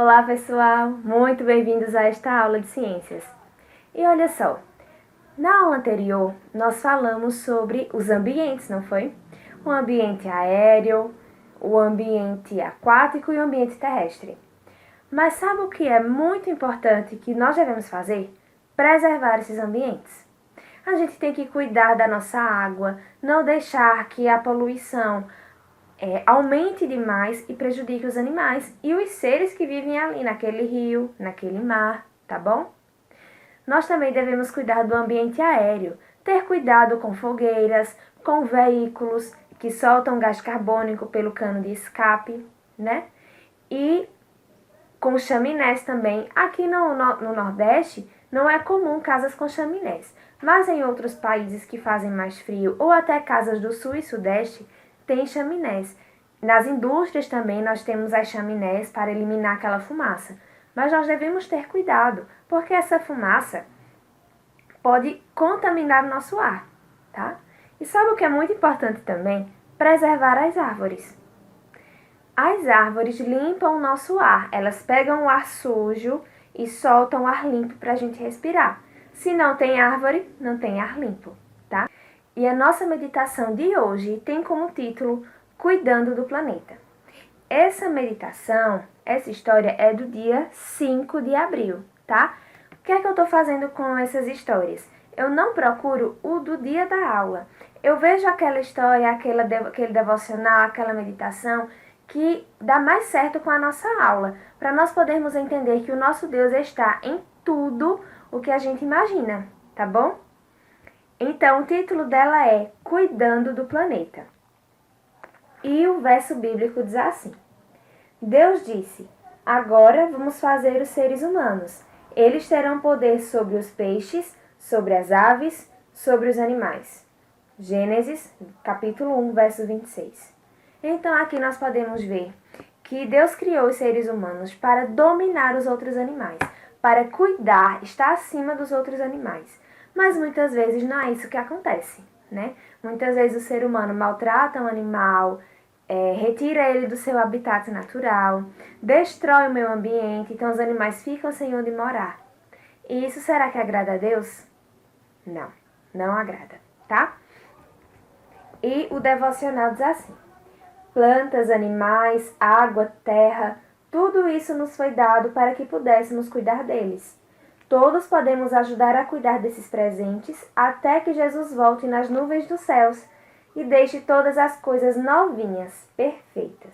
Olá pessoal, muito bem-vindos a esta aula de ciências. E olha só, na aula anterior nós falamos sobre os ambientes, não foi? O ambiente aéreo, o ambiente aquático e o ambiente terrestre. Mas sabe o que é muito importante que nós devemos fazer? Preservar esses ambientes. A gente tem que cuidar da nossa água, não deixar que a poluição aumente demais e prejudique os animais e os seres que vivem ali naquele rio, naquele mar, tá bom? Nós também devemos cuidar do ambiente aéreo, ter cuidado com fogueiras, com veículos que soltam gás carbônico pelo cano de escape, né? E com chaminés também. Aqui no Nordeste não é comum casas com chaminés, mas em outros países que fazem mais frio ou até casas do Sul e Sudeste, tem chaminés. Nas indústrias também nós temos as chaminés para eliminar aquela fumaça. Mas nós devemos ter cuidado, porque essa fumaça pode contaminar o nosso ar, tá? E sabe o que é muito importante também? Preservar as árvores. As árvores limpam o nosso ar, elas pegam o ar sujo e soltam o ar limpo para a gente respirar. Se não tem árvore, não tem ar limpo, tá? E a nossa meditação de hoje tem como título Cuidando do Planeta. Essa meditação, essa história é do dia 5 de abril, tá? O que é que eu estou fazendo com essas histórias? Eu não procuro o do dia da aula. Eu vejo aquela história, aquele devocional, aquela meditação que dá mais certo com a nossa aula, para nós podermos entender que o nosso Deus está em tudo o que a gente imagina, tá bom? Então, o título dela é Cuidando do Planeta. E o verso bíblico diz assim: Deus disse: agora vamos fazer os seres humanos. Eles terão poder sobre os peixes, sobre as aves, sobre os animais. Gênesis, capítulo 1, verso 26. Então, aqui nós podemos ver que Deus criou os seres humanos para dominar os outros animais, para cuidar, estar acima dos outros animais. Mas muitas vezes não é isso que acontece, né? Muitas vezes o ser humano maltrata um animal, retira ele do seu habitat natural, destrói o meio ambiente, então os animais ficam sem onde morar. E isso será que agrada a Deus? Não, não agrada, tá? E o devocional diz assim: plantas, animais, água, terra, tudo isso nos foi dado para que pudéssemos cuidar deles. Todos podemos ajudar a cuidar desses presentes até que Jesus volte nas nuvens dos céus e deixe todas as coisas novinhas, perfeitas.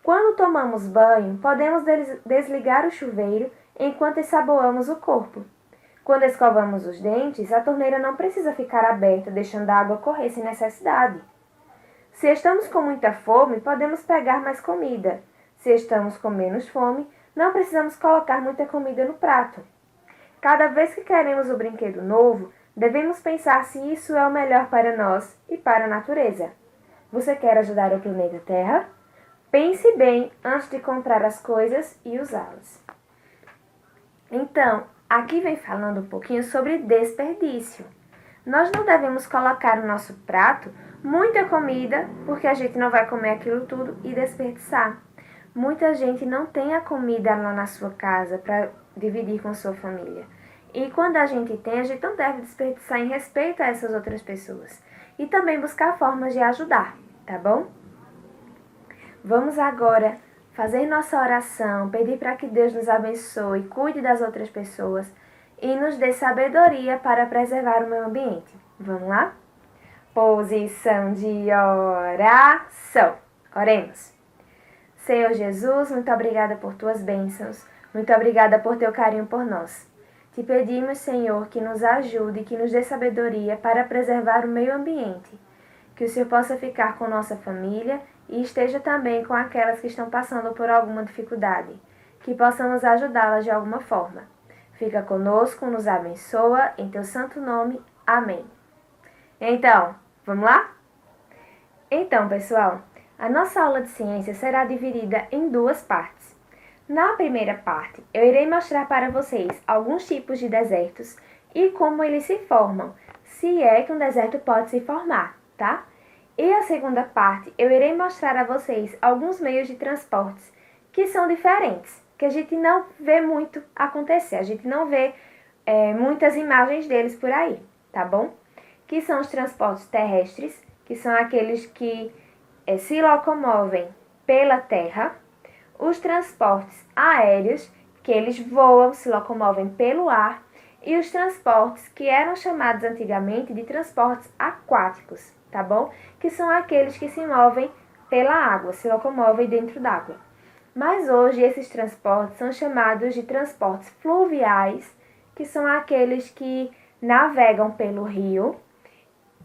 Quando tomamos banho, podemos desligar o chuveiro enquanto ensaboamos o corpo. Quando escovamos os dentes, a torneira não precisa ficar aberta, deixando a água correr sem necessidade. Se estamos com muita fome, podemos pegar mais comida. Se estamos com menos fome, não precisamos colocar muita comida no prato. Cada vez que queremos um brinquedo novo, devemos pensar se isso é o melhor para nós e para a natureza. Você quer ajudar o planeta Terra? Pense bem antes de comprar as coisas e usá-las. Então, aqui vem falando um pouquinho sobre desperdício. Nós não devemos colocar no nosso prato muita comida, porque a gente não vai comer aquilo tudo e desperdiçar. Muita gente não tem a comida lá na sua casa para dividir com sua família. E quando a gente tem, a gente não deve desperdiçar em respeito a essas outras pessoas. E também buscar formas de ajudar, tá bom? Vamos agora fazer nossa oração, pedir para que Deus nos abençoe, cuide das outras pessoas e nos dê sabedoria para preservar o meio ambiente. Vamos lá? Posição de oração. Oremos. Senhor Jesus, muito obrigada por tuas bênçãos, muito obrigada por teu carinho por nós. Te pedimos, Senhor, que nos ajude, que nos dê sabedoria para preservar o meio ambiente, que o Senhor possa ficar com nossa família e esteja também com aquelas que estão passando por alguma dificuldade, que possamos ajudá-las de alguma forma. Fica conosco, nos abençoa, em teu santo nome. Amém. Então, vamos lá? Então, pessoal, a nossa aula de ciência será dividida em duas partes. Na primeira parte, eu irei mostrar para vocês alguns tipos de desertos e como eles se formam, se é que um deserto pode se formar, tá? E a segunda parte, eu irei mostrar a vocês alguns meios de transportes que são diferentes, que a gente não vê muito acontecer, a gente não vê muitas imagens deles por aí, tá bom? Que são os transportes terrestres, que são aqueles que se locomovem pela terra, os transportes aéreos, que eles voam, se locomovem pelo ar, e os transportes que eram chamados antigamente de transportes aquáticos, tá bom? Que são aqueles que se movem pela água, se locomovem dentro d'água. Mas hoje esses transportes são chamados de transportes fluviais, que são aqueles que navegam pelo rio,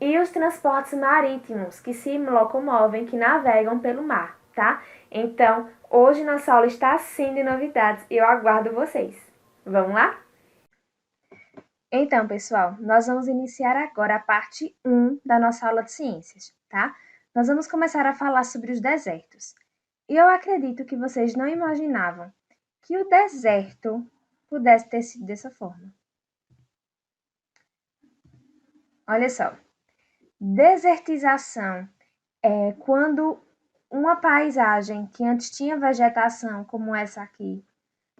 e os transportes marítimos, que se locomovem, que navegam pelo mar, tá? Então, hoje nossa aula está assim de novidades e eu aguardo vocês. Vamos lá? Então, pessoal, nós vamos iniciar agora a parte 1 da nossa aula de ciências, tá? Nós vamos começar a falar sobre os desertos. E eu acredito que vocês não imaginavam que o deserto pudesse ter sido dessa forma. Olha só, desertização é quando uma paisagem que antes tinha vegetação, como essa aqui,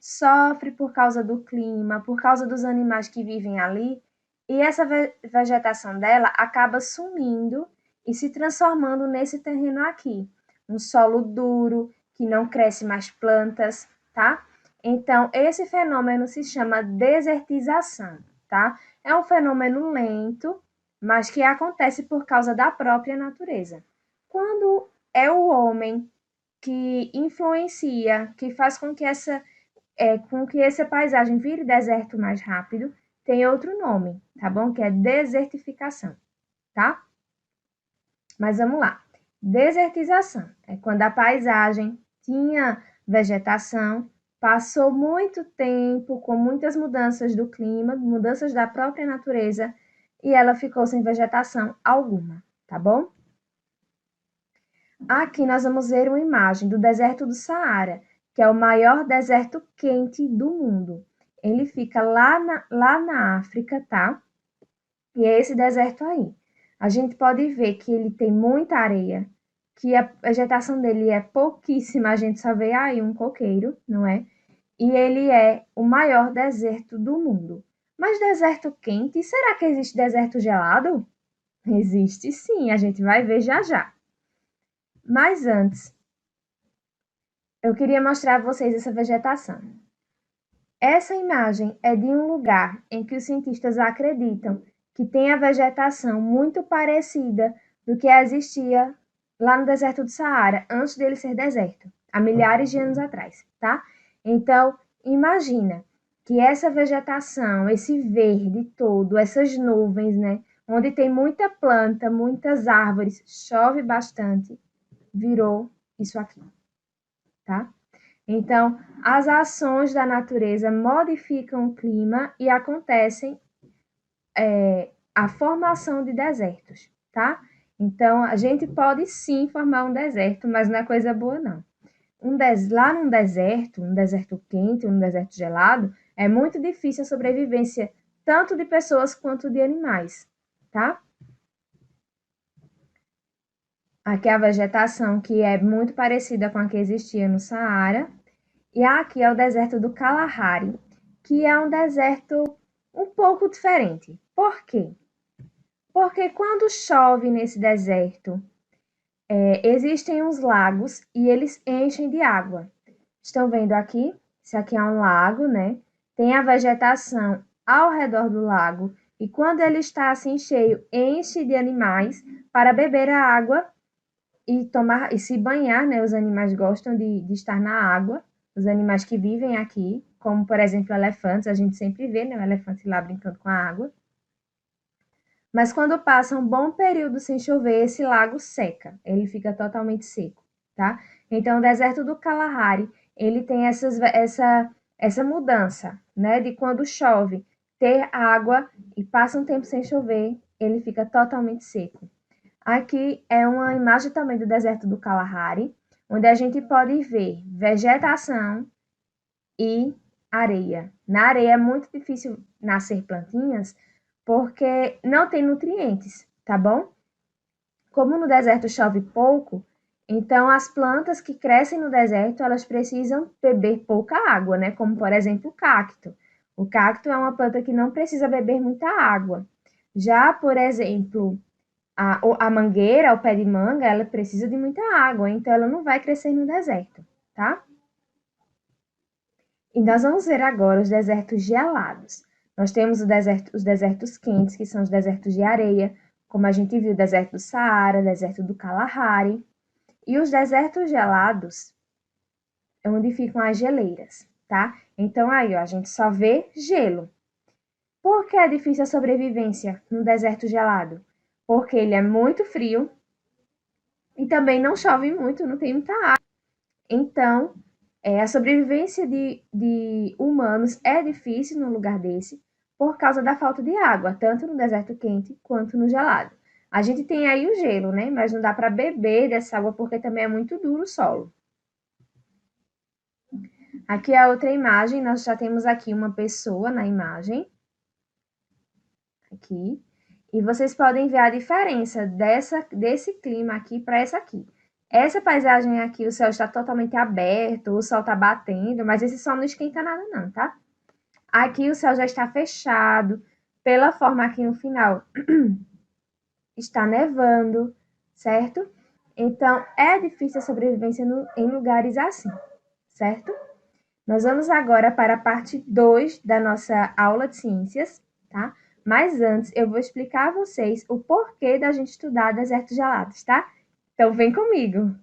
sofre por causa do clima, por causa dos animais que vivem ali, e essa vegetação dela acaba sumindo e se transformando nesse terreno aqui, um solo duro, que não cresce mais plantas, tá? Então, esse fenômeno se chama desertização, tá? É um fenômeno lento, mas que acontece por causa da própria natureza. Quando é o homem que influencia, que faz com que essa paisagem vire deserto mais rápido, tem outro nome, tá bom? Que é desertificação, tá? Mas vamos lá. Desertização é quando a paisagem tinha vegetação, passou muito tempo com muitas mudanças do clima, mudanças da própria natureza, e ela ficou sem vegetação alguma, tá bom? Aqui nós vamos ver uma imagem do deserto do Saara, que é o maior deserto quente do mundo. Ele fica lá na África, tá? E é esse deserto aí. A gente pode ver que ele tem muita areia, que a vegetação dele é pouquíssima, a gente só vê aí um coqueiro, não é? E ele é o maior deserto do mundo. Mas deserto quente, será que existe deserto gelado? Existe sim, a gente vai ver já já. Mas antes, eu queria mostrar a vocês essa vegetação. Essa imagem é de um lugar em que os cientistas acreditam que tem a vegetação muito parecida do que existia lá no deserto do Saara, antes dele ser deserto, há milhares de anos atrás, tá? Então, imagina que essa vegetação, esse verde todo, essas nuvens, né, onde tem muita planta, muitas árvores, chove bastante, virou isso aqui, tá? Então, as ações da natureza modificam o clima e acontecem a formação de desertos, tá? Então, a gente pode sim formar um deserto, mas não é coisa boa, não. Lá num deserto, um deserto quente, um deserto gelado, é muito difícil a sobrevivência tanto de pessoas quanto de animais, tá? Aqui é a vegetação que é muito parecida com a que existia no Saara. E aqui é o deserto do Kalahari, que é um deserto um pouco diferente. Por quê? Porque quando chove nesse deserto, existem uns lagos e eles enchem de água. Estão vendo aqui? Isso aqui é um lago, né? Tem a vegetação ao redor do lago e quando ele está assim cheio, enche de animais para beber a água e tomar e se banhar, né? Os animais gostam de estar na água, os animais que vivem aqui, como por exemplo elefantes, a gente sempre vê, né? O elefante lá brincando com a água. Mas quando passa um bom período sem chover, esse lago seca, ele fica totalmente seco, tá? Então, o deserto do Kalahari, ele tem essa mudança, né? De quando chove, ter água e passa um tempo sem chover, ele fica totalmente seco. Aqui é uma imagem também do deserto do Kalahari, onde a gente pode ver vegetação e areia. Na areia é muito difícil nascer plantinhas, porque não tem nutrientes, tá bom? Como no deserto chove pouco, Então, as plantas que crescem no deserto, elas precisam beber pouca água, né? Como, por exemplo, o cacto. O cacto é uma planta que não precisa beber muita água. Já, por exemplo, a mangueira, o pé de manga, ela precisa de muita água, então ela não vai crescer no deserto, tá? E nós vamos ver agora os desertos gelados. Nós temos os desertos quentes, que são os desertos de areia, como a gente viu, o deserto do Saara, o deserto do Kalahari. E os desertos gelados é onde ficam as geleiras, tá? Então aí, ó, a gente só vê gelo. Por que é difícil a sobrevivência no deserto gelado? Porque ele é muito frio e também não chove muito, não tem muita água. Então, a sobrevivência de humanos é difícil num lugar desse por causa da falta de água, tanto no deserto quente quanto no gelado. A gente tem aí o gelo, né? Mas não dá para beber dessa água porque também é muito duro o solo. Aqui é a outra imagem, nós já temos aqui uma pessoa na imagem. Aqui. E vocês podem ver a diferença desse clima aqui para essa aqui. Essa paisagem aqui, o céu está totalmente aberto, o sol está batendo, mas esse sol não esquenta nada não, tá? Aqui o céu já está fechado, pela forma aqui no final está nevando, certo? Então, é difícil a sobrevivência em lugares assim, certo? Nós vamos agora para a parte 2 da nossa aula de ciências, tá? Mas antes, eu vou explicar a vocês o porquê da gente estudar desertos gelados, tá? Então, vem comigo!